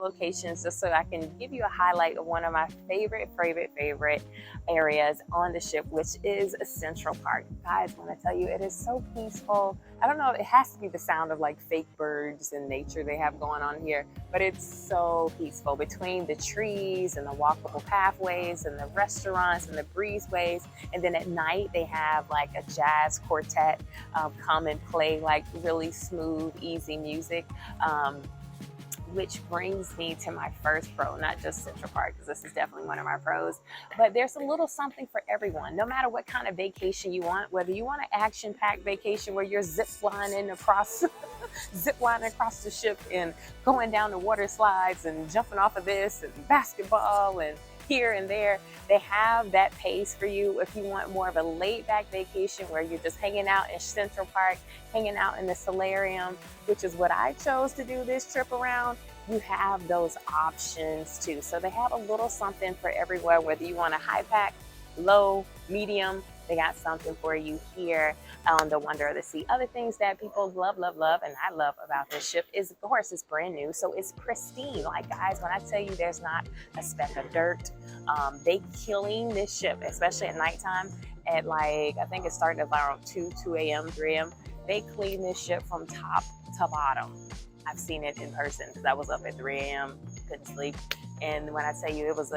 locations just so I can give you a highlight of one of my favorite areas on the ship, which is Central Park. Guys, when I tell you, it is so peaceful. I don't know, it has to be the sound of like fake birds and nature they have going on here, but it's so peaceful between the trees and the walkable pathways and the restaurants and the breezeways. And then at night they have like a jazz quartet come and play like really smooth, easy music. Which brings me to my first pro, not just Central Park, because this is definitely one of my pros, but there's a little something for everyone. No matter what kind of vacation you want, whether you want an action-packed vacation where you're ziplining across the ship and going down the water slides and jumping off of this and basketball and here and there, they have that pace for you. If you want more of a laid-back vacation where you're just hanging out in Central Park, hanging out in the solarium, which is what I chose to do this trip around, you have those options too. So they have a little something for everywhere, whether you want a high pack, low, medium, they got something for you here on the Wonder of the Sea. Other things that people love, and I love about this ship is, of course, it's brand new, so it's pristine. Like, guys, when I tell you there's not a speck of dirt, they clean this ship, especially at nighttime at like, I think it started around 2 a.m., 3 a.m. They clean this ship from top to bottom. I've seen it in person because I was up at 3 a.m., couldn't sleep. And when I tell you it was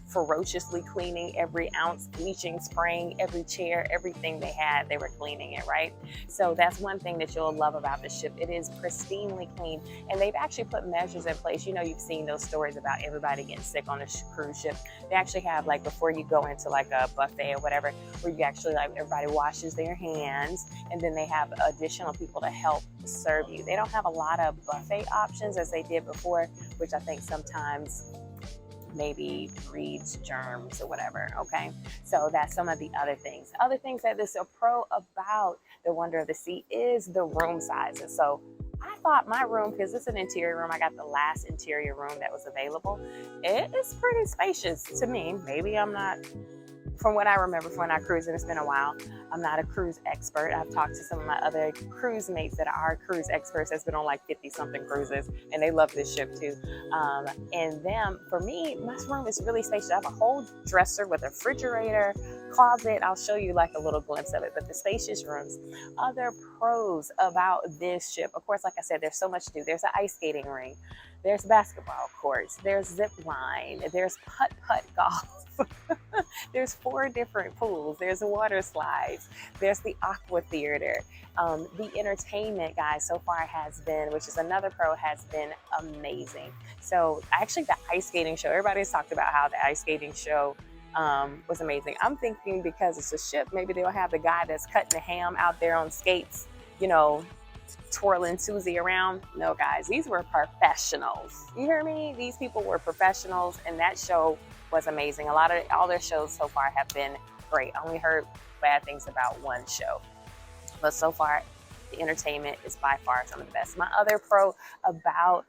ferociously cleaning every ounce, bleaching, spraying every chair, everything they had, they were cleaning it, right? So that's one thing that you'll love about the ship. It is pristinely clean, and they've actually put measures in place. You know, you've seen those stories about everybody getting sick on a cruise ship. They actually have, like, before you go into like a buffet or whatever, where you actually, like, everybody washes their hands, and then they have additional people to help serve you. They don't have a lot of buffet options as they did before, which I think sometimes maybe breeds germs or whatever, okay? So that's some of the other things. Other things that is a pro about the Wonder of the Sea is the room sizes. So I thought my room, because it's an interior room, I got the last interior room that was available. It is pretty spacious to me. Maybe I'm not, from what I remember from when I cruised, and it's been a while, I'm not a cruise expert. I've talked to some of my other cruise mates that are cruise experts that's been on like 50-something cruises, and they love this ship too. For me, my room is really spacious. I have a whole dresser with a refrigerator, closet. I'll show you like a little glimpse of it, but the spacious rooms. Other pros about this ship, of course, like I said, there's so much to do. There's an ice skating ring, there's basketball courts, there's zip line, there's putt-putt golf. There's 4 different pools, there's water slides, there's the aqua theater. The entertainment, guys, so far has been, which is another pro, has been amazing. So actually the ice skating show, everybody's talked about how the ice skating show was amazing. I'm thinking because it's a ship, maybe they'll have the guy that's cutting the ham out there on skates, you know, twirling Susie around. No, guys, these were professionals. You hear me? These people were professionals, and that show was amazing. All their shows so far have been great. I only heard bad things about one show, but so far the entertainment is by far some of the best. My other pro about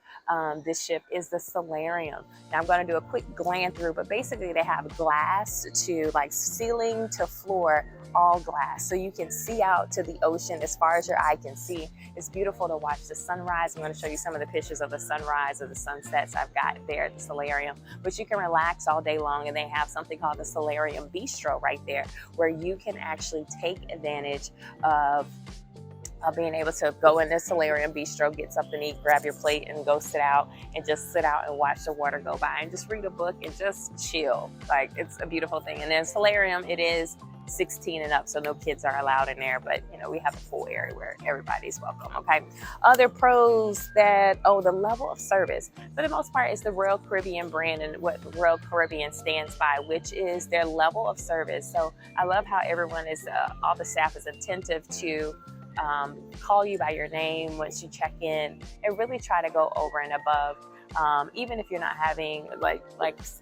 this ship is the solarium. Now I'm going to do a quick glance through, but basically they have glass to like ceiling to floor, all glass, so you can see out to the ocean as far as your eye can see. It's beautiful to watch the sunrise. I'm going to show you some of the pictures of the sunrise or the sunsets I've got there at the solarium, but you can relax all day long, and they have something called the Solarium Bistro right there, where you can actually take advantage of being able to go in the Solarium Bistro, get something to eat, grab your plate, and go sit out and watch the water go by and just read a book and just chill. Like, it's a beautiful thing. And then Solarium, it is 16 and up, so no kids are allowed in there, but you know, we have a full area where everybody's welcome, okay? Other pros that, the level of service. For the most part, it's the Royal Caribbean brand and what Royal Caribbean stands by, which is their level of service. So I love how everyone is, all the staff is attentive to call you by your name once you check in, and really try to go over and above. Even if you're not having like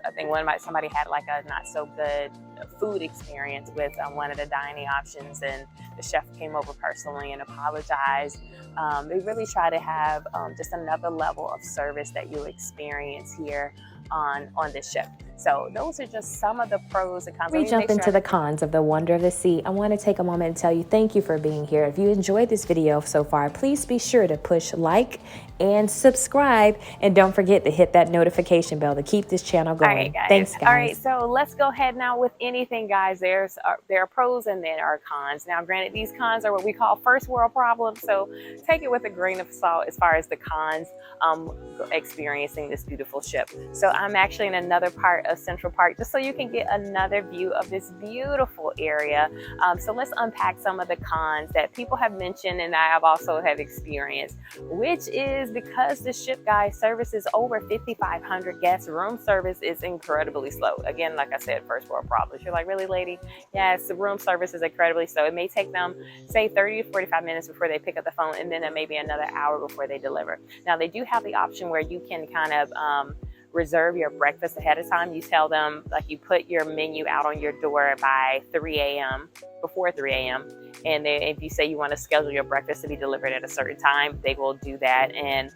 I think somebody had like a not so good food experience with one of the dining options, and the chef came over personally and apologized. They really try to have just another level of service that you'll experience here on this ship. So those are just some of the pros and cons. Before we jump into the cons of the wonder of the sea, I want to take a moment and tell you thank you for being here. If you enjoyed this video so far, please be sure to push like and subscribe, and don't forget to hit that notification bell to keep this channel going. All right, guys. Thanks, guys. All right, so let's go ahead now with anything, guys. There are pros and there are cons. Now, granted, these cons are what we call first world problems, so take it with a grain of salt as far as the cons experiencing this beautiful ship. So I'm actually in another part of Central Park, just so you can get another view of this beautiful area. So let's unpack some of the cons that people have mentioned and I have also have experienced, which is because the ship, guys, services over 5,500 guests. Room service is incredibly slow. Again, like I said, first world problems. You're like, really, lady? Yes, the room service is incredibly slow. It may take them, say, 30 to 45 minutes before they pick up the phone, and then maybe another hour before they deliver. Now, they do have the option where you can kind of reserve your breakfast ahead of time. You tell them, like, you put your menu out on your door by 3 a.m., before 3 a.m. And then if you say you want to schedule your breakfast to be delivered at a certain time, they will do that. And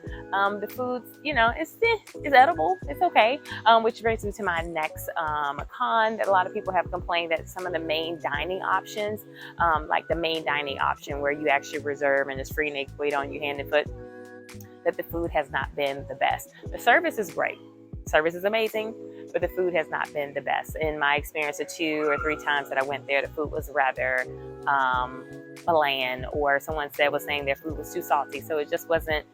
the food, you know, it's edible. It's okay. Which brings me to my next con that a lot of people have complained that some of the main dining options, like the main dining option where you actually reserve and it's free and they wait on you hand and foot, that the food has not been the best. The service is great. Service is amazing, but the food has not been the best. In my experience, the 2 or 3 times that I went there, the food was rather bland, or someone was saying their food was too salty. So it just wasn't,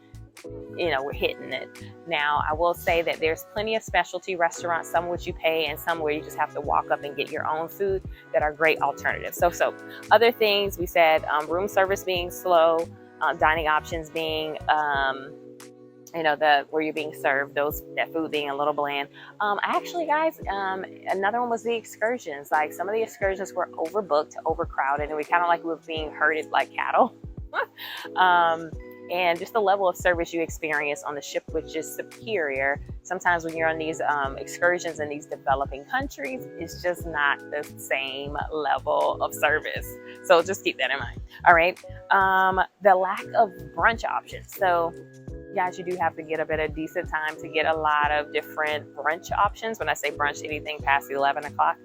you know, we're hitting it. Now, I will say that there's plenty of specialty restaurants, some which you pay and some where you just have to walk up and get your own food, that are great alternatives. So other things we said, room service being slow, dining options being, you know, where you're being served, that food being a little bland. Actually, guys, another one was the excursions. Like, some of the excursions were overbooked, overcrowded, and we kind of like we were being herded like cattle. And just the level of service you experience on the ship, which is superior. Sometimes when you're on these excursions in these developing countries, it's just not the same level of service. So just keep that in mind. All right. The lack of brunch options. So, guys, you do have to get up at a decent time to get a lot of different brunch options. When I say brunch, anything past 11 o'clock.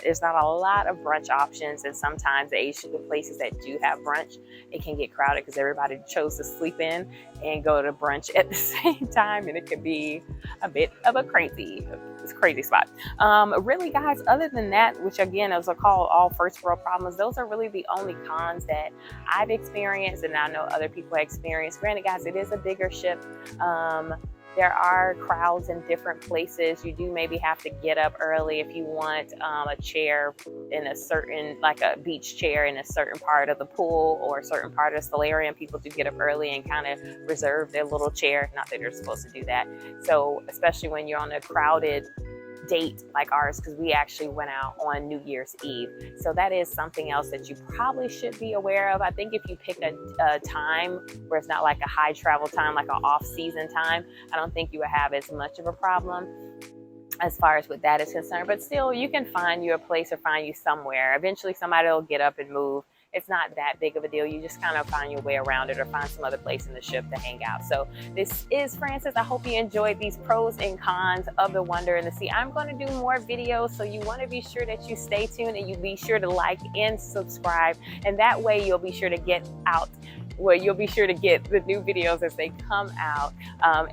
There's not a lot of brunch options, and sometimes the places that do have brunch, it can get crowded because everybody chose to sleep in and go to brunch at the same time, and it could be a bit of a crazy spot. Really, guys, other than that, which again is called all first world problems, those are really the only cons that I've experienced and I know other people have experienced. Granted, guys, it is a bigger ship. There are crowds in different places. You do maybe have to get up early if you want a chair in a certain, like a beach chair in a certain part of the pool or a certain part of the solarium. People do get up early and kind of reserve their little chair. Not that they're supposed to do that. So especially when you're on a crowded date like ours, because we actually went out on New Year's Eve. So that is something else that you probably should be aware of. I think if you pick a time where it's not like a high travel time, like an off-season time, I don't think you would have as much of a problem as far as what that is concerned. But still, you can find you a place or find you somewhere. Eventually somebody will get up and move. It's not that big of a deal. You just kind of find your way around it or find some other place in the ship to hang out. So this is Frances. I hope you enjoyed these pros and cons of the Wonder in the Sea. I'm going to do more videos, so you want to be sure that you stay tuned and you be sure to like and subscribe. And that way you'll be sure to get the new videos as they come out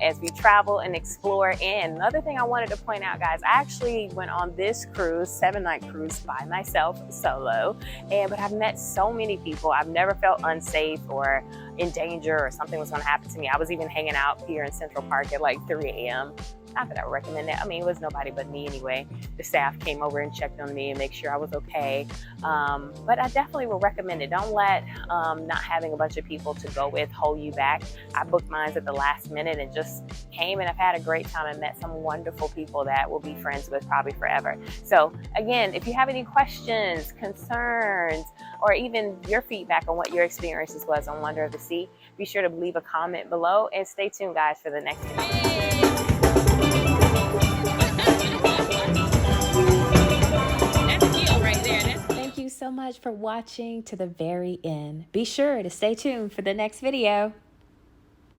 as we travel and explore. And another thing I wanted to point out, guys, I actually went on this cruise, 7-night cruise, by myself, solo, but I've met so many people. I've never felt unsafe or in danger or something was going to happen to me. I was even hanging out here in Central Park at like 3 a.m. Not that I would recommend that. I mean, it was nobody but me anyway. The staff came over and checked on me and make sure I was okay. But I definitely would recommend it. Don't let not having a bunch of people to go with hold you back. I booked mine at the last minute and just came, and I've had a great time and met some wonderful people that we'll be friends with probably forever. So again, if you have any questions, concerns, or even your feedback on what your experiences was on Wonder of the Sea, be sure to leave a comment below and stay tuned, guys, for the next video. Thank you so much for watching to the very end. Be sure to stay tuned for the next video.